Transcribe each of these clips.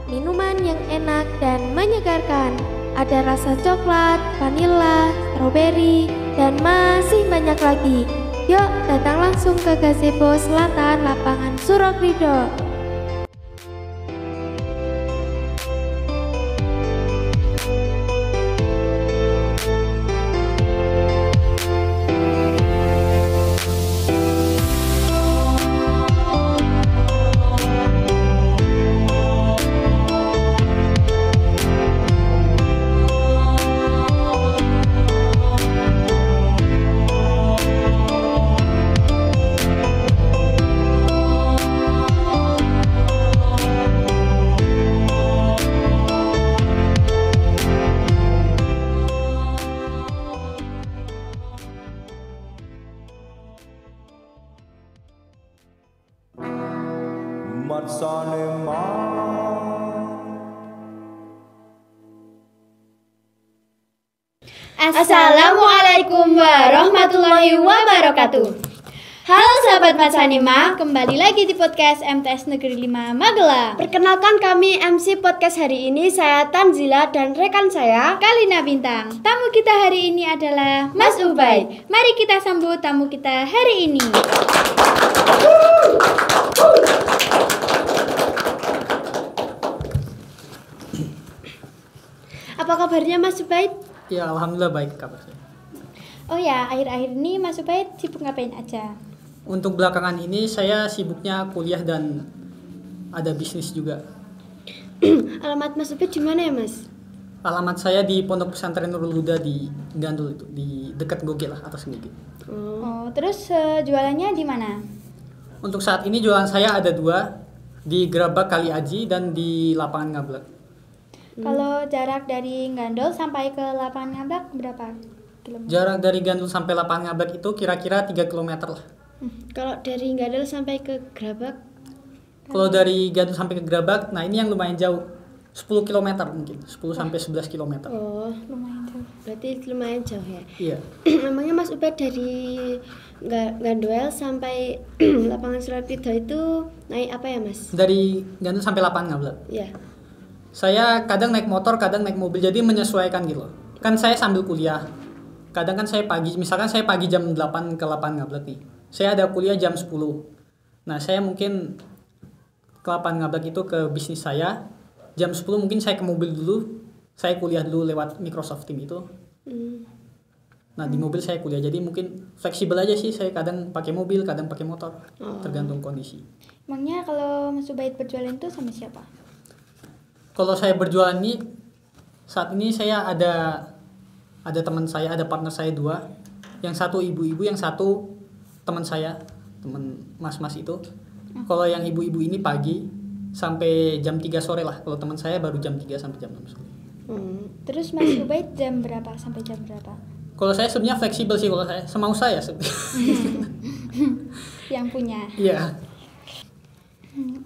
minuman yang enak dan menyegarkan. Ada rasa coklat, vanila, stroberi, dan masih banyak lagi. Yuk, datang langsung ke Gazebo Selatan, Lapangan Surokrido. Assalamualaikum warahmatullahi wabarakatuh. Halo sahabat Matsanima, kembali lagi di podcast MTS Negeri 5 Magelang. Perkenalkan kami MC podcast hari ini, saya Tanzila dan rekan saya Kalina Bintang. Tamu kita hari ini adalah Mas Ubay. Mari kita sambut tamu kita hari ini. Apa kabarnya Mas Ubay? Ya, alhamdulillah baik kabarnya. Oh ya, akhir-akhir ini Mas Ubay sibuk ngapain aja? Untuk belakangan ini saya sibuknya kuliah dan ada bisnis juga. Alamat Mas Ubay di mana ya, Mas? Alamat saya di Pondok Pesantren Nurul Huda di Gandul itu, di dekat Goge lah, atas Goge. Oh, terus jualannya di mana? Untuk saat ini jualan saya ada 2, di Gerabak Kali Aji dan di Lapangan Ngablak. Kalau jarak dari Gandol sampai ke lapangan Ngablak berapa kilometer? Jarak dari Gandul sampai Lapangan Ngablak itu kira-kira 3 km lah. Kalau dari Gandul sampai ke Gerabak? Kalau dari Gandul sampai ke Gerabak, nah ini yang lumayan jauh. 10 km mungkin, 10 sampai 11 km. Oh, Lumayan jauh. berarti lumayan jauh ya. Iya. Memangnya Mas Ubay dari Gandul sampai Lapangan Surokrido itu naik apa ya, Mas? Dari Gandul sampai Lapangan Ngablak. Ya. Saya kadang naik motor, kadang naik mobil, jadi menyesuaikan gitu loh. Kan saya sambil kuliah. Kadang kan saya pagi, misalkan saya pagi jam 8 ke Lapangan Ngablak nih. Saya ada kuliah jam 10. Nah, saya mungkin ke Lapangan Ngablak itu ke bisnis saya. Jam 10 mungkin saya ke mobil dulu. Saya kuliah dulu lewat Microsoft Team itu. Nah, di mobil saya kuliah. Jadi mungkin fleksibel aja sih. Saya kadang pakai mobil, kadang pakai motor. Tergantung kondisi. Emangnya kalau Mas Ubay berjualan itu sama siapa? Kalau saya berjualan ini, saat ini saya ada teman saya, ada partner saya 2. Yang satu ibu-ibu, yang satu teman saya, teman mas-mas itu. Kalau yang ibu-ibu ini pagi sampai jam 3 sore lah. Kalau teman saya baru jam 3 sampai jam 6 sore. Terus Mas Ubay jam berapa sampai jam berapa? Kalau saya sebenarnya fleksibel sih, kalau saya semau saya Yang punya. Iya.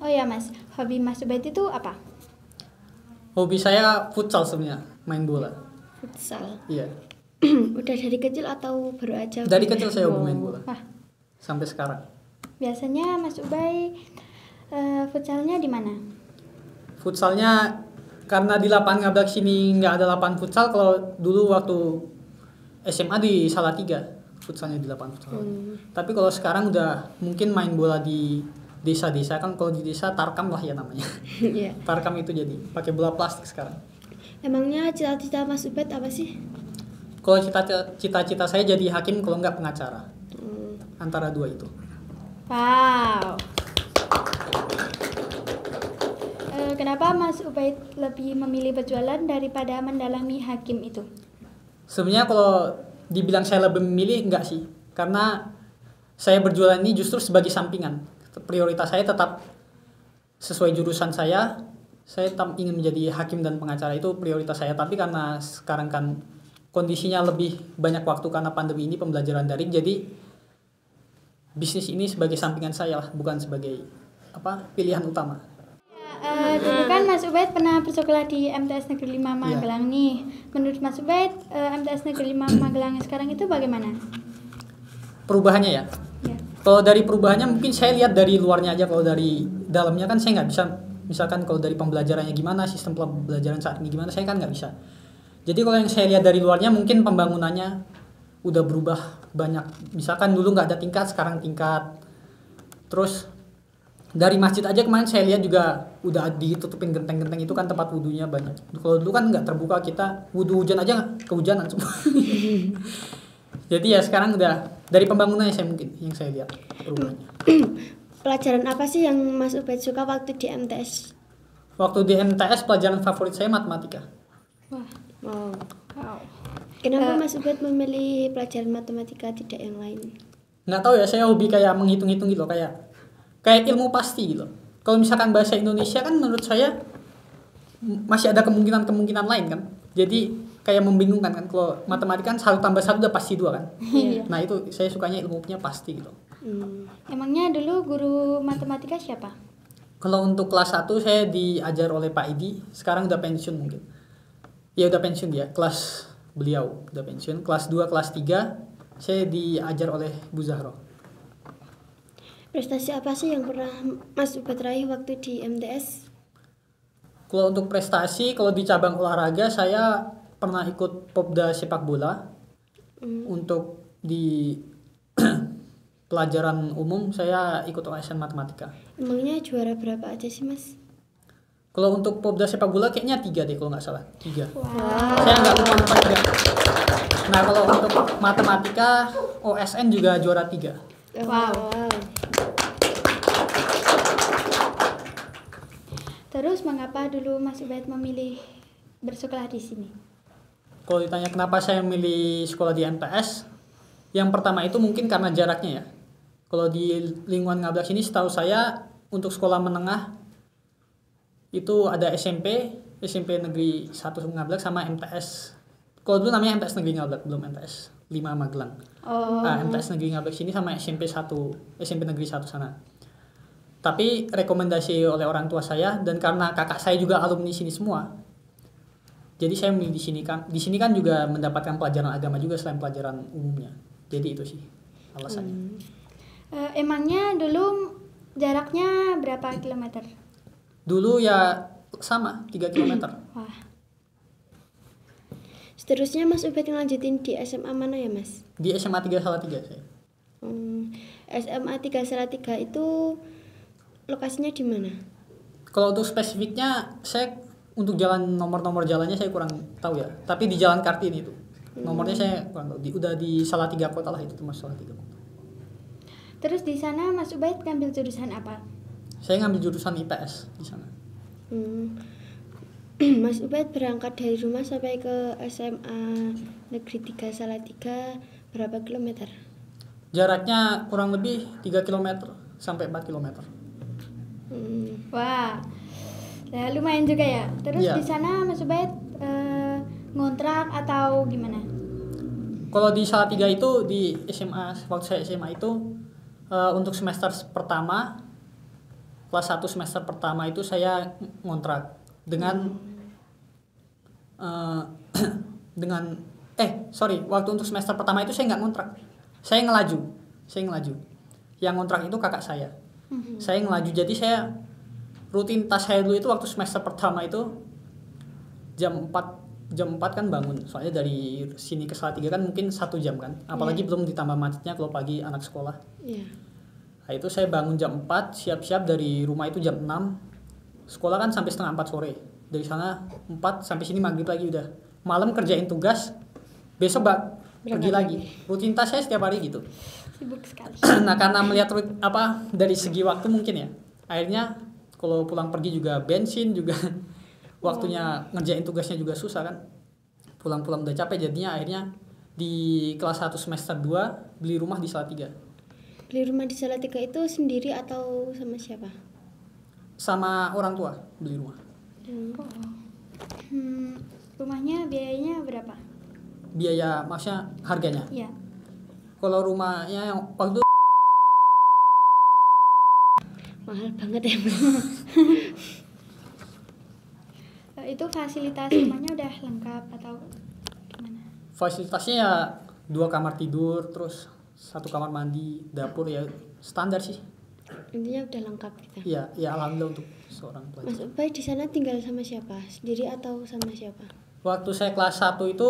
Oh ya Mas, hobi Mas Ubay itu apa? Hobi saya futsal sebenarnya, main bola. Futsal. Iya. Udah dari kecil atau baru aja? Dari kecil saya hobi main bola. Wah, Sampai sekarang. biasanya Mas Ubay futsalnya di mana? Futsalnya karena di Lapangan Ngablak sini nggak ada lapangan futsal. Kalau dulu waktu SMA di Salatiga futsalnya di lapangan futsal. Tapi kalau sekarang udah mungkin main bola di desa-desa, kan kalau di desa tarkam lah ya namanya. Iya. Tarkam itu jadi pakai bola plastik sekarang. Emangnya cita-cita Mas Ubay apa sih? Kalau cita-cita saya jadi hakim, kalau nggak pengacara. Antara 2 itu. Wow. Kenapa Mas Ubay lebih memilih berjualan daripada mendalami hakim itu? Sebenarnya kalau dibilang saya lebih memilih, enggak sih. Karena saya berjualan ini justru sebagai sampingan. Prioritas saya tetap sesuai jurusan saya. Saya tetap ingin menjadi hakim dan pengacara, itu prioritas saya. Tapi karena sekarang kan kondisinya lebih banyak waktu karena pandemi ini, pembelajaran daring, jadi bisnis ini sebagai sampingan saya lah, bukan sebagai pilihan utama. Dulu kan Mas Ubay pernah bersekolah di MTS Negeri 5 Magelang nih. Menurut Mas Ubay, MTS Negeri 5 Magelang sekarang itu bagaimana? Perubahannya ya? Ya. Kalau dari perubahannya mungkin saya lihat dari luarnya aja. Kalau dari dalamnya kan saya nggak bisa misalkan kalau dari pembelajarannya gimana, sistem pembelajaran saat ini gimana, saya kan nggak bisa. Jadi kalau yang saya lihat dari luarnya mungkin pembangunannya udah berubah banyak. Misalkan dulu nggak ada tingkat, sekarang tingkat. Terus dari masjid aja kemarin saya lihat juga udah ditutupin genteng-genteng, itu kan tempat wudhunya banyak. Kalau dulu kan nggak terbuka, kita wudhu hujan aja kehujanan semua. Jadi ya sekarang udah dari pembangunannya yang saya lihat perubahannya. Pelajaran apa sih yang Mas Ubed suka waktu di MTS? Waktu di MTS pelajaran favorit saya matematika. Wah, Oh. wow. Kenapa Mas Ubed memilih pelajaran matematika tidak yang lain? Nggak tahu ya, saya hobi kayak menghitung-hitung gitu, kayak ilmu pasti gitu. Kalau misalkan bahasa Indonesia kan menurut saya masih ada kemungkinan lain kan. Jadi kayak membingungkan kan, kalau matematika kan 1 tambah 1 udah pasti 2 kan. Iya. Nah itu saya sukanya ilmunya pasti gitu. Emangnya dulu guru matematika siapa? Kalau untuk kelas 1 saya diajar oleh Pak Idi, sekarang udah pensiun mungkin. Ya udah pensiun dia, beliau udah pensiun. Kelas 2, kelas 3 saya diajar oleh Bu Zahro. Prestasi apa sih yang pernah Mas Ubed raih waktu di MTS? Kalau untuk prestasi, kalau di cabang olahraga saya pernah ikut Popda sepak bola. Untuk di pelajaran umum saya ikut OSN matematika. Emangnya juara berapa aja sih Mas? Kalau untuk Popda sepak bola kayaknya 3 deh kalau nggak salah, 3. Wow. Saya nggak lupa 3. Nah kalau untuk matematika OSN juga juara 3. Wow. Terus mengapa dulu Mas Ubed memilih bersekolah di sini? Kalau ditanya kenapa saya memilih sekolah di MTS, yang pertama itu mungkin karena jaraknya ya. Kalau di lingkungan Ngablak ini setahu saya untuk sekolah menengah itu ada SMP Negeri 1 Ngablak sama MTS. Kalau dulu namanya MTS Negeri Ngablak, belum MTS 5 Magelang. Nah, MTS Negeri Ngablak sini sama SMP Negeri 1 sana. Tapi rekomendasi oleh orang tua saya dan karena kakak saya juga alumni sini semua. Jadi saya memilih di sini kan. Di sini kan juga mendapatkan pelajaran agama juga selain pelajaran umumnya. Jadi itu sih alasannya. Emangnya dulu jaraknya berapa kilometer? Dulu ya sama 3 km. Wah, Seterusnya Mas Ubed ngelanjutin di SMA mana ya Mas? Di SMA 3 Salatiga saya. SMA 3 Salatiga itu lokasinya di mana? Kalau untuk spesifiknya saya untuk nomor jalannya saya kurang tahu ya. Tapi di Jalan Kartini itu. Nomornya saya kurang tahu. Udah di Salatiga Kota lah itu, termasuk Salatiga Kota. terus di sana Mas Ubed ngambil jurusan apa? Saya ngambil jurusan IPS di sana. Mas Ubed berangkat dari rumah sampai ke SMA Negeri 3 Salatiga berapa kilometer? Jaraknya kurang lebih 3 km sampai 4 km. Wah, ya, lumayan juga ya. Terus Iya. di sana Mas Ubed ngontrak atau gimana? Kalau di Salatiga itu di SMA, waktu saya SMA itu untuk semester pertama, kelas 1 semester pertama itu saya ngontrak dengan waktu untuk semester pertama itu saya nggak ngontrak, saya ngelaju. Yang ngontrak itu kakak saya. Saya ngelaju, jadi saya rutinitas saya dulu itu waktu semester pertama itu jam 4 kan bangun, soalnya dari sini ke Salatiga kan mungkin 1 jam kan, apalagi belum ditambah macetnya kalau pagi anak sekolah. Nah itu saya bangun jam 4, siap-siap dari rumah itu jam 6, sekolah kan sampai setengah 4 sore, dari sana 4 sampai sini maghrib lagi udah, malam kerjain tugas, besok pergi lagi. Rutinitas saya setiap hari gitu. Sibuk sekali. Nah karena melihat dari segi waktu mungkin ya, akhirnya kalau pulang pergi juga bensin juga waktunya ngerjain tugasnya juga susah kan, pulang-pulang udah capek, jadinya akhirnya di kelas 1 semester 2 beli rumah di Salatiga. Beli rumah di Salatiga itu sendiri atau sama siapa? Sama orang tua beli rumah. Rumahnya biayanya berapa? Biaya maksudnya harganya. Iya. Kalau rumahnya yang waktu Mahal banget ya Mas. Itu fasilitas rumahnya udah lengkap atau gimana? fasilitasnya ya 2 kamar tidur, terus 1 kamar mandi, dapur ya standar sih. Intinya udah lengkap gitu. Iya, ya alhamdulillah untuk seorang pelajar. Mas Ubay di sana tinggal sama siapa? Sendiri atau sama siapa? Waktu saya kelas 1 itu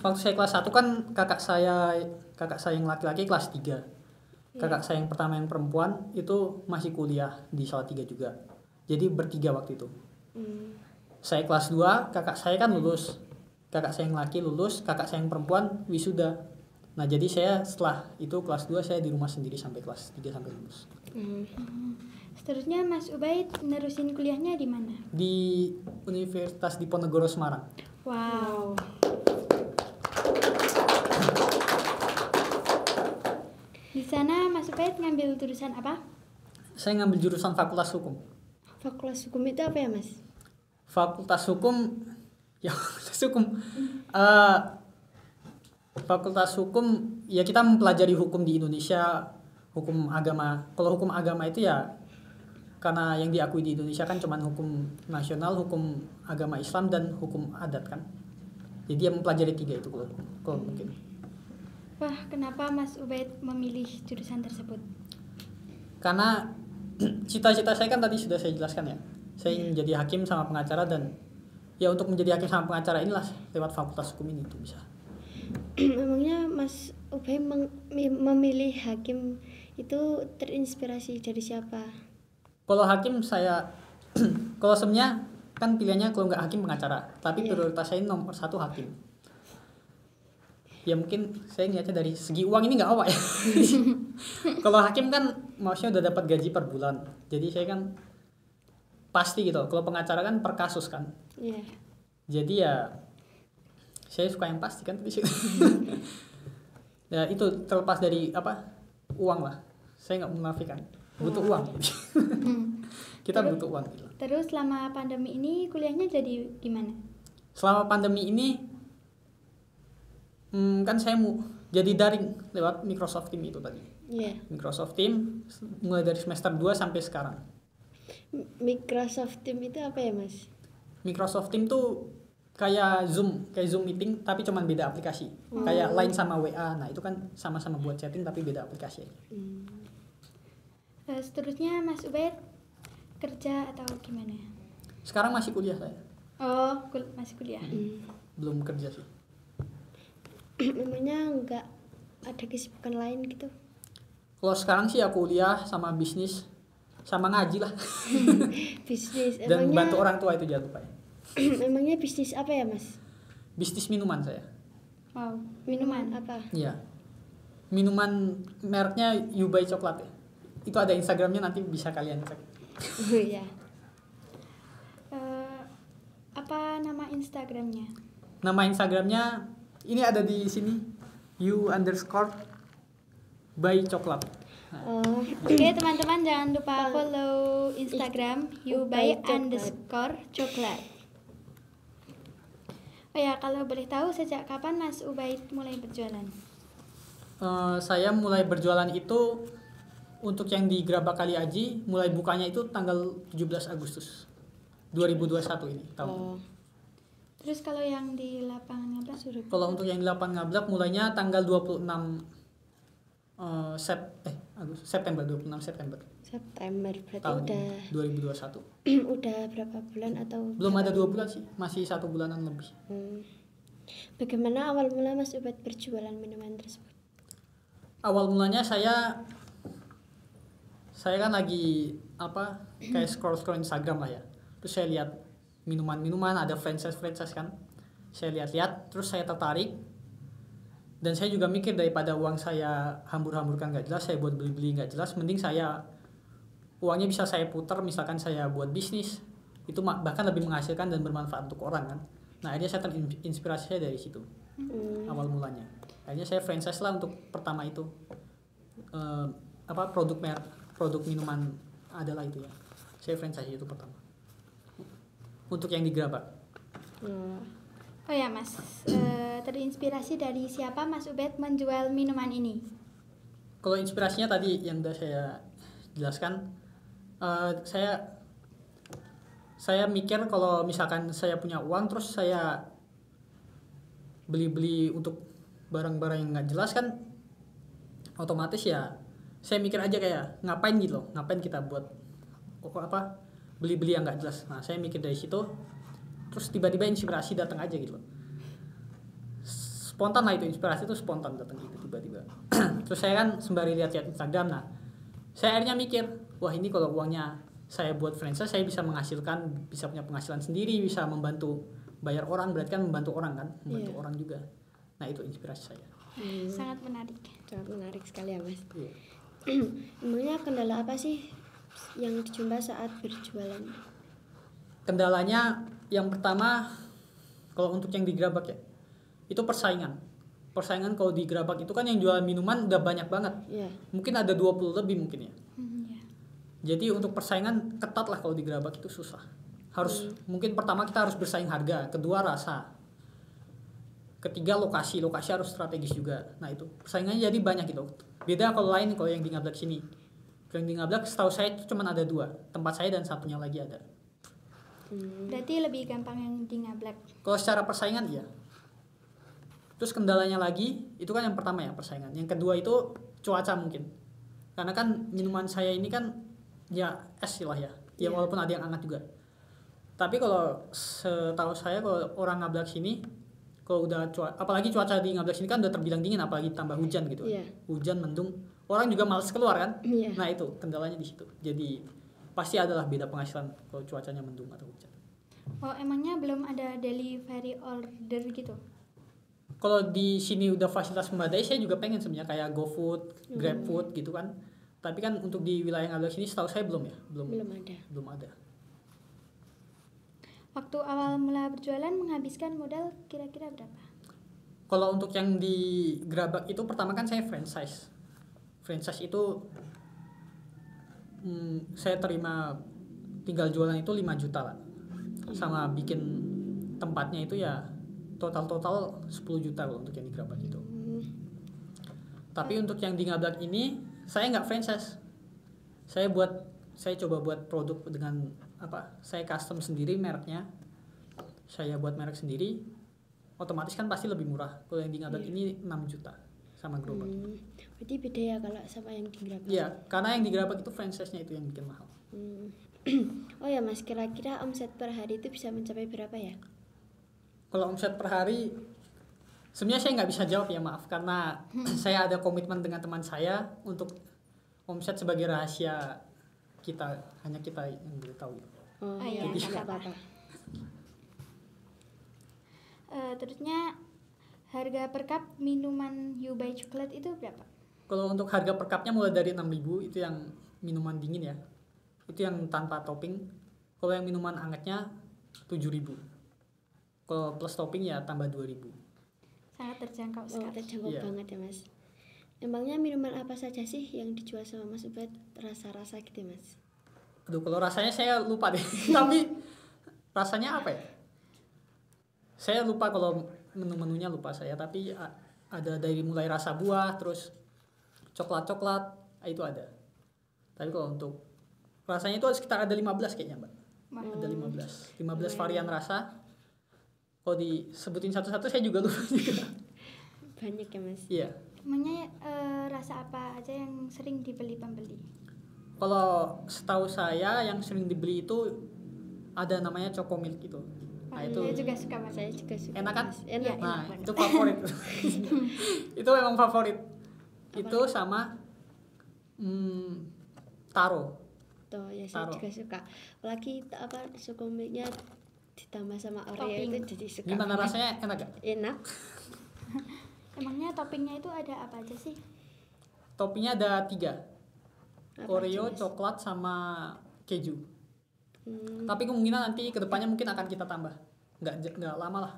waktu saya kelas 1 kan kakak saya yang laki-laki kelas 3. Kakak saya yang pertama yang perempuan itu masih kuliah di Salatiga juga. Jadi bertiga waktu itu. Saya kelas 2, kakak saya kan lulus. Kakak saya yang laki lulus, kakak saya yang perempuan wisuda. Nah, jadi saya setelah itu kelas 2 saya di rumah sendiri sampai kelas 3 sampai lulus. Seterusnya Mas Ubay nerusin kuliahnya di mana? Di Universitas Diponegoro Semarang. Wow. Di sana Mas Ubay ngambil jurusan apa? Saya ngambil jurusan Fakultas Hukum. Fakultas hukum itu apa ya, Mas? Fakultas Hukum ya Fakultas Hukum. Fakultas Hukum ya kita mempelajari hukum di Indonesia, hukum agama. Kalau hukum agama itu ya karena yang diakui di Indonesia kan cuman hukum nasional, hukum agama Islam dan hukum adat kan. Jadi ya mempelajari 3 itu kalau mungkin. Wah, kenapa Mas Ubay memilih jurusan tersebut? Karena cita-cita saya kan tadi sudah saya jelaskan ya. Saya ingin menjadi hakim sama pengacara dan ya untuk menjadi hakim sama pengacara inilah lewat Fakultas Hukum ini tuh bisa. Memangnya Mas Ubay memilih hakim itu terinspirasi dari siapa? Kalau hakim saya kalau sebenarnya kan pilihannya kalau nggak hakim pengacara, tapi prioritas saya nomor 1 hakim. Ya mungkin saya ngeliatnya dari segi uang ini nggak apa ya. Kalau hakim kan maksudnya udah dapat gaji per bulan, jadi saya kan pasti gitu. Kalau pengacara kan per kasus kan. Iya. Jadi ya saya suka yang pasti kan tadi sih. Ya itu terlepas dari uang lah. Saya nggak menafikan butuh uang. Kita butuh uang gitu. Terus selama pandemi ini kuliahnya jadi gimana? Selama pandemi ini kan saya mau jadi daring lewat Microsoft Teams itu tadi. Iya. Microsoft Teams mulai dari semester 2 sampai sekarang. Microsoft Teams itu apa ya, Mas? Microsoft Teams tuh kayak Zoom meeting tapi cuman beda aplikasi. Kayak Line sama WA. Nah, itu kan sama-sama buat chatting tapi beda aplikasi aja. Seterusnya Mas Ubay kerja atau gimana? Sekarang masih kuliah saya. Oh, masih kuliah. Belum kerja sih. Memangnya nggak ada kesibukan lain gitu? Kalau sekarang sih ya kuliah sama bisnis sama ngaji lah. Bisnis. Dan Emangnya, bantu orang tua itu jangan lupa ya. memangnya bisnis apa ya, Mas? Bisnis minuman saya. Wow, Minuman apa? Iya. Minuman mereknya Yubay Coklat ya. Itu ada Instagramnya nanti bisa kalian cek. Oh iya. Apa nama Instagramnya? Nama Instagramnya ini ada di sini you_by coklat. Oh, Oke teman-teman jangan lupa follow Instagram @ubay_coklat. Oh ya, kalau boleh tahu sejak kapan Mas Ubay mulai berjualan? Saya mulai berjualan itu untuk yang di Gerabak Kali Aji mulai bukanya itu tanggal 17 Agustus 2021 ini tahun. Terus kalau yang di lapangan Ngablak sudah? Kalau untuk yang di lapangan Ngablak mulainya tanggal 26 September 26 September berarti tahun udah 2021. udah berapa bulan atau Belum ada 2 bulan sih, masih 1 bulanan lebih. Bagaimana awal mula Mas Ubay berjualan minuman tersebut? Awal mulanya saya kan lagi kayak scroll Instagram lah ya. Terus saya lihat minuman-minuman ada franchise kan. Saya lihat-lihat terus saya tertarik. Dan saya juga mikir daripada uang saya hambur-hamburkan gak jelas, saya buat beli-beli gak jelas, mending uangnya bisa saya putar misalkan saya buat bisnis. Itu bahkan lebih menghasilkan dan bermanfaat untuk orang kan. Nah, akhirnya saya terinspirasi dari situ. Awal mulanya. Akhirnya saya franchise lah untuk pertama itu. Produk minuman adalah itu ya. Saya franchise itu pertama. Untuk yang di Gerabak. Oh ya Mas, terinspirasi dari siapa Mas Ubay menjual minuman ini? Kalau inspirasinya tadi yang udah saya jelaskan, saya mikir kalau misalkan saya punya uang terus saya beli-beli untuk barang-barang yang nggak jelas kan, otomatis ya saya mikir aja kayak ngapain gitu loh, ngapain kita buat beli-beli yang nggak jelas. Nah saya mikir dari situ, terus tiba-tiba inspirasi datang aja gitu loh. Spontan lah itu, inspirasi itu spontan datang gitu tiba-tiba. Terus saya kan sembari lihat-lihat Instagram, nah saya akhirnya mikir, wah ini kalau uangnya saya buat franchise, saya bisa menghasilkan, bisa punya penghasilan sendiri, bisa membantu bayar orang, berarti kan membantu orang kan, membantu orang juga. Nah itu inspirasi saya. Sangat menarik. Sangat menarik sekali ya Mas. Iya. Emangnya kendala apa sih yang dijumpai saat berjualan? Kendalanya yang pertama, kalau untuk yang di Gerabak ya, itu persaingan. Persaingan kalau di Gerabak itu kan yang jualan minuman udah banyak banget. Iya. Mungkin ada 20 lebih mungkin ya. Ya. Jadi untuk persaingan ketat lah kalau di Gerabak itu susah. Harus mungkin pertama kita harus bersaing harga, kedua rasa. Ketiga lokasi harus strategis juga. Nah itu persaingannya jadi banyak gitu. Beda kalau yang di Ngablak sini. Yang di Ngablak setahu saya itu cuma ada 2, tempat saya dan satunya lagi ada. Berarti lebih gampang yang di Ngablak. Kalau secara persaingan iya. Terus kendalanya lagi itu kan yang pertama ya persaingan. Yang kedua itu cuaca mungkin. Karena kan minuman saya ini kan ya es lah ya. Ya walaupun ada yang hangat juga. Tapi kalau setahu saya kalau orang Ngablak sini, kalau udah apalagi cuaca di Ngablak sini kan udah terbilang dingin, apalagi tambah hujan gitu. Iya. Hujan, mendung, orang juga malas keluar kan. Iya. Nah itu kendalanya di situ. Jadi pasti adalah beda penghasilan kalau cuacanya mendung atau hujan. Oh, emangnya belum ada delivery order gitu? Kalau di sini udah fasilitas memadai, saya juga pengen sebenarnya kayak GoFood, GrabFood gitu kan. Tapi kan untuk di wilayah Ngablak sini setahu saya belum ya, belum ada. Waktu awal mula berjualan menghabiskan modal kira-kira berapa? Kalau untuk yang di Gerabak itu pertama kan saya franchise. Franchise itu saya terima tinggal jualan itu 5 juta lah. Sama bikin tempatnya itu ya total 10 juta kalau untuk yang di Gerabak itu. Tapi untuk yang di Ngablak ini saya nggak franchise. Saya coba buat produk dengan saya custom sendiri mereknya. Saya buat merek sendiri. Otomatis kan pasti lebih murah. Kalau yang di Ngablak ini 6 juta sama gerobak. Berarti beda ya kalau sama yang di Gerabak? Iya, karena yang di Gerabak itu franchise-nya itu yang bikin mahal. Oh ya Mas, kira-kira omset per hari itu bisa mencapai berapa ya? Kalau omset per hari, sebenarnya saya nggak bisa jawab ya, maaf. Karena saya ada komitmen dengan teman saya untuk omset sebagai rahasia kita, hanya kita yang boleh tahu. Oh iya, jadi nggak nggak apa-apa. Terusnya harga per cup minuman You Buy Chocolate itu berapa? Kalau untuk harga per cupnya mulai dari 6.000, itu yang minuman dingin ya. Itu yang tanpa topping. Kalau yang minuman hangatnya 7.000. Kalau plus topping ya tambah 2.000. Sangat terjangkau Oh, sekali. terjangkau Iya. banget ya Mas. Emangnya minuman apa saja sih yang dijual sama Mas Ubed rasa-rasa gitu ya, Mas? Aduh, kalau rasanya saya lupa deh. Tapi rasanya apa ya? Saya lupa kalau menu-menunya lupa saya. Tapi ada dari mulai rasa buah, terus coklat-coklat, itu ada. Tapi kalau untuk rasanya itu sekitar ada 15 kayaknya, Mbak. Ada 15 varian rasa. Kalau disebutin satu-satu saya juga lupa juga. Banyak ya, Mas? Iya. Emangnya rasa apa aja yang sering dibeli pembeli? Kalau setahu saya yang sering dibeli itu ada namanya Chocomilk itu. Nah, itu Saya juga suka banget. Saya juga suka. enak kan? Mas. Enak. Iya. Nah, banget. itu favorit. Itu memang favorit. Itu sama taro. Tuh, ya saya Taro. juga suka. Apalagi sukumilnya ditambah sama Oreo Topping. itu jadi suka. Gimana banget. rasanya, enak gak? Enak. Emangnya toppingnya itu ada apa aja sih? Toppingnya ada 3. Apa Oreo, aja, Mas? coklat, sama keju. Hmm, Tapi kemungkinan nanti kedepannya mungkin akan kita tambah. Nggak lama lah.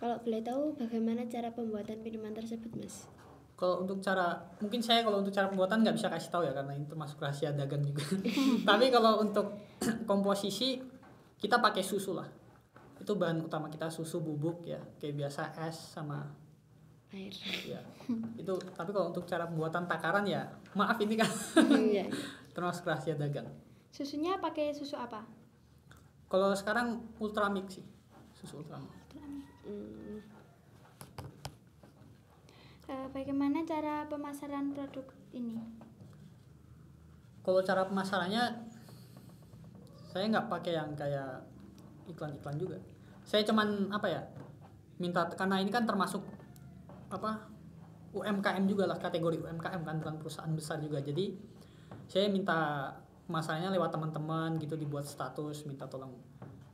kalau boleh tahu bagaimana cara pembuatan minuman tersebut, Mas? Kalau untuk mungkin saya kalau untuk cara pembuatan nggak bisa kasih tahu ya karena itu termasuk rahasia dagang juga. Tapi kalau untuk komposisi kita pakai susu lah. Itu bahan utama kita, susu bubuk ya, kayak biasa es sama Air. ya. Itu tapi kalau untuk cara pembuatan takaran ya, maaf ini kan Iya. termasuk rahasia dagang. Susunya pakai susu apa? Kalau sekarang Ultramix sih. Susu Ultramix. Hmm, Bagaimana cara pemasaran produk ini? Kalau cara pemasarannya, saya nggak pakai yang kayak iklan-iklan juga. Saya cuman minta, karena ini kan termasuk UMKM juga lah, kategori UMKM kan, bukan perusahaan besar juga. Jadi saya minta pemasarannya lewat teman-teman gitu, dibuat status, minta tolong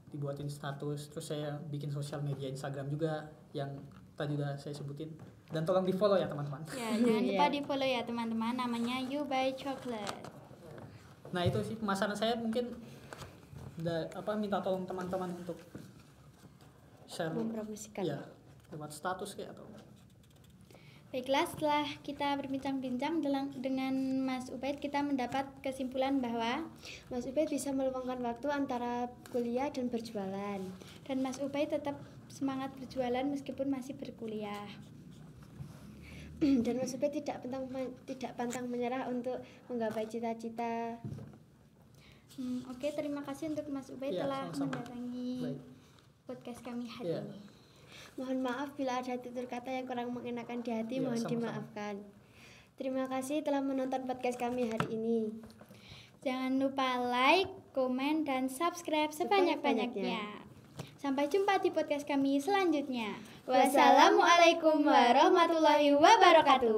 dibuatin status, terus saya bikin sosial media Instagram juga yang tadi udah saya sebutin, dan tolong di follow ya teman-teman. Ya, jangan lupa di follow ya teman-teman, namanya You Buy Chocolate. Nah itu sih pemasaran saya, mungkin minta tolong teman-teman untuk share, mempromosikan ya, lewat status kayak atau. Baiklah, setelah kita berbincang-bincang dengan Mas Ubaid, kita mendapat kesimpulan bahwa Mas Ubaid bisa meluangkan waktu antara kuliah dan berjualan. Dan Mas Ubaid tetap semangat berjualan meskipun masih berkuliah. Dan Mas Ubaid tidak pantang menyerah untuk menggapai cita-cita. Oke, terima kasih untuk Mas Ubaid telah mendatangi podcast kami hari ini. Mohon maaf bila ada tutur kata yang kurang mengenakan di hati, mohon dimaafkan. Terima kasih telah menonton podcast kami hari ini. Jangan lupa like, komen, dan subscribe sebanyak-banyaknya. Sampai jumpa di podcast kami selanjutnya. Wassalamualaikum warahmatullahi wabarakatuh.